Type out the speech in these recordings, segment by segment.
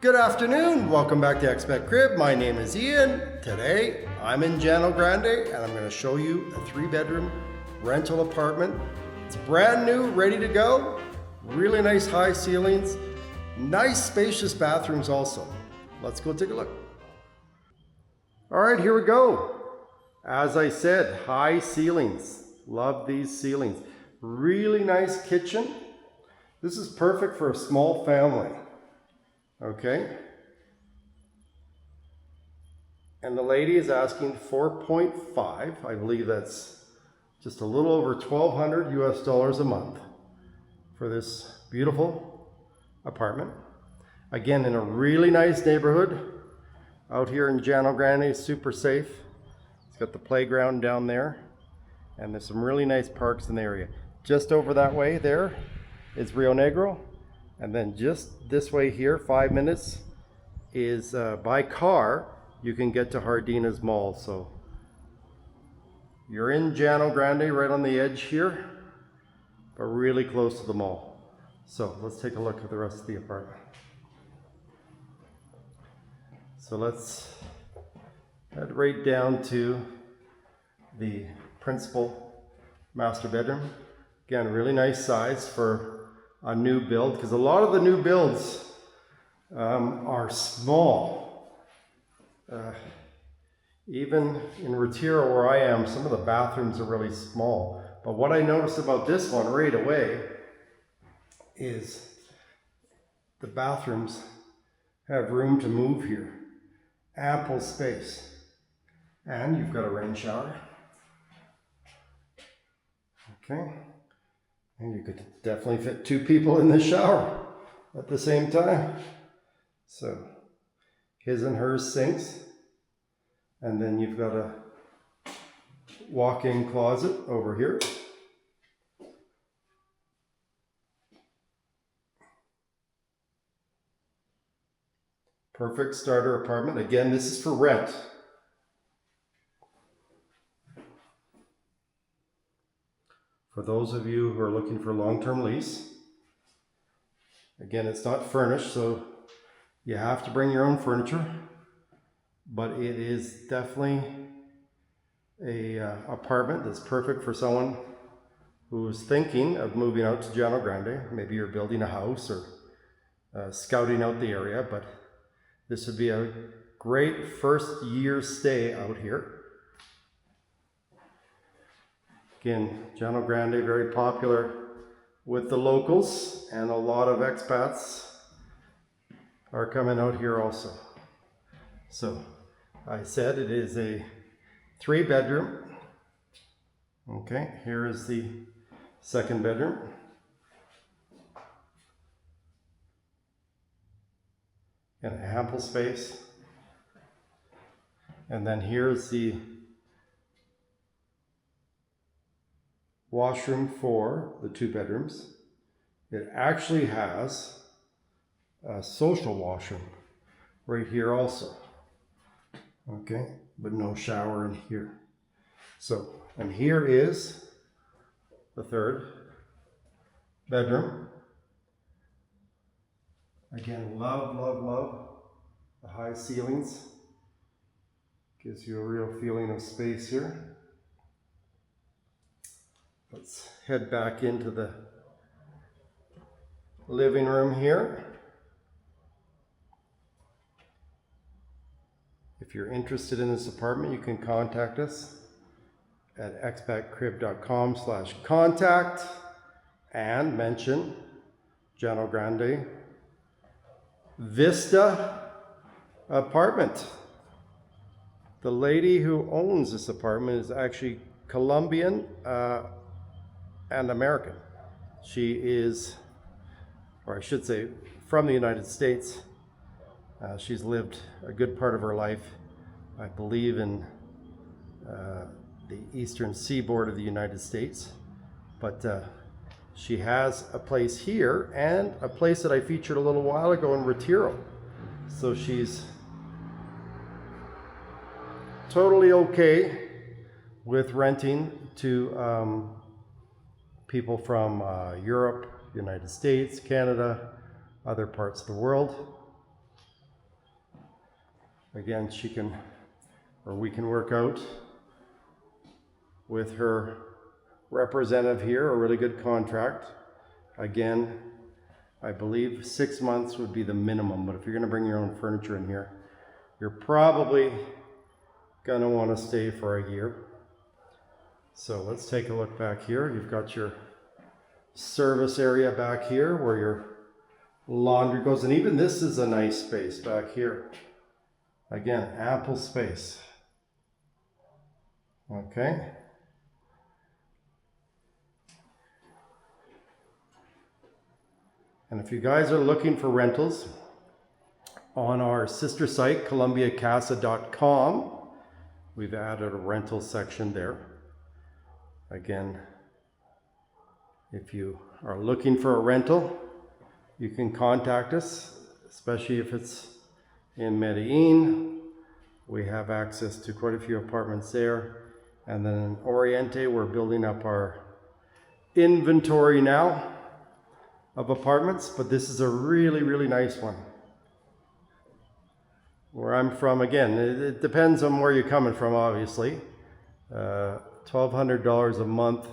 Good afternoon, welcome back to ExpatCrib. My name is Ian. Today I'm in Llanogrande and I'm going to show you a 3-bedroom rental apartment. It's brand new, ready to go. Really nice high ceilings, nice spacious bathrooms also. Let's go take a look. All right, here we go. As I said, high ceilings. Love these ceilings. Really nice kitchen. This is perfect for a small family. Okay, and the lady is asking 4.5. I believe that's just a little over $1,200 US a month for this beautiful apartment. Again, in a really nice neighborhood out here in Llanogrande, super safe. It's got the playground down there, and there's some really nice parks in the area. Just over that way there is Rionegro. And then just this way here, 5 minutes, is by car, you can get to Jardines Mall. So you're in Llanogrande, right on the edge here, but really close to the mall. So let's take a look at the rest of the apartment. So let's head right down to the principal master bedroom. Again, really nice size for a new build, because a lot of the new builds are small. Even in Retire, where I am, some of the bathrooms are really small. But what I noticed about this one right away is the bathrooms have room to move here. Ample space. And you've got a rain shower. Okay. And you could definitely fit 2 people in the shower at the same time. So his and hers sinks. And then you've got a walk-in closet over here. Perfect starter apartment. Again, this is for rent. For those of you who are looking for long-term lease. Again, it's not furnished, so you have to bring your own furniture, but it is definitely a apartment that's perfect for someone who's thinking of moving out to Llanogrande. Maybe you're building a house or scouting out the area, but this would be a great first year stay out here. Again, Llanogrande, very popular with the locals, and a lot of expats are coming out here also. So, I said it is a 3-bedroom. Okay, here is the 2nd bedroom. And ample space. And then here's the washroom for the 2 bedrooms. It actually has a social washroom right here also. Okay, but no shower in here. So, and here is the 3rd bedroom. Again, love, love, love the high ceilings. Gives you a real feeling of space here. Let's head back into the living room here. If you're interested in this apartment, you can contact us at expatcrib.com/contact and mention Llanogrande Vista apartment. The lady who owns this apartment is actually Colombian and American. She is, or I should say, from the United States. She's lived a good part of her life, I believe, in the eastern seaboard of the United States. But she has a place here and a place that I featured a little while ago in Retiro. So she's totally okay with renting to people from Europe, United States, Canada, other parts of the world. Again, she can, or we can work out with her representative here a really good contract. Again, I believe 6 months would be the minimum, but if you're going to bring your own furniture in here, you're probably going to want to stay for a year. So let's take a look back here. You've got your service area back here where your laundry goes, and even this is a nice space back here. Again, ample space. Okay. And if you guys are looking for rentals, on our sister site, Colombia-casa.com, we've added a rental section there. Again, if you are looking for a rental, you can contact us, especially if it's in Medellin. We have access to quite a few apartments there. And then in Oriente, we're building up our inventory now of apartments, but this is a really, really nice one. Where I'm from, again, it depends on where you're coming from, obviously. $1,200 a month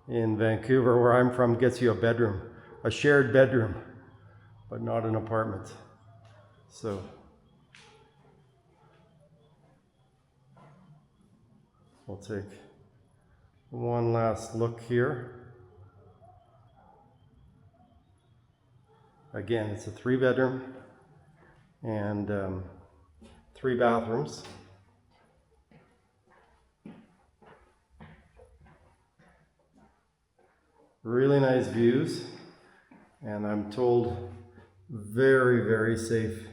in Vancouver, where I'm from, gets you a bedroom, a shared bedroom, but not an apartment. So we'll take one last look here. Again, it's a 3-bedroom and 3 bathrooms. Really nice views, and I'm told very, very safe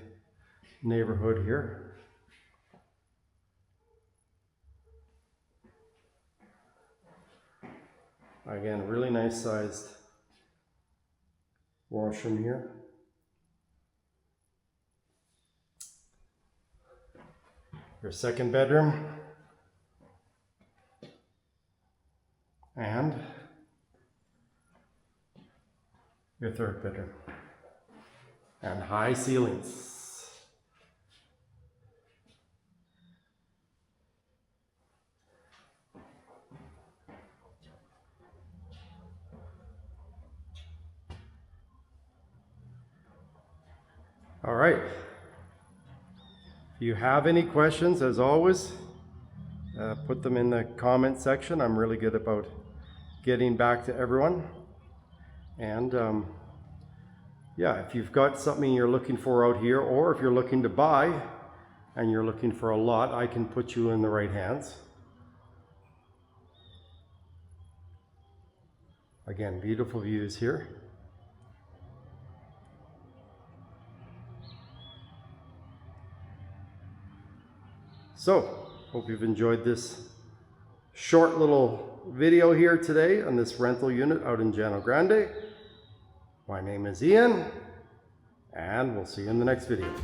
neighborhood here. Again, really nice sized washroom here. Your second bedroom. And your third bedroom. And high ceilings. All right. If you have any questions, as always, put them in the comment section. I'm really good about getting back to everyone. And yeah, if you've got something you're looking for out here, or if you're looking to buy and you're looking for a lot, I can put you in the right hands. Again, beautiful views here. So, hope you've enjoyed this short little video here today on this rental unit out in Llanogrande. My name is Ian, and we'll see you in the next video.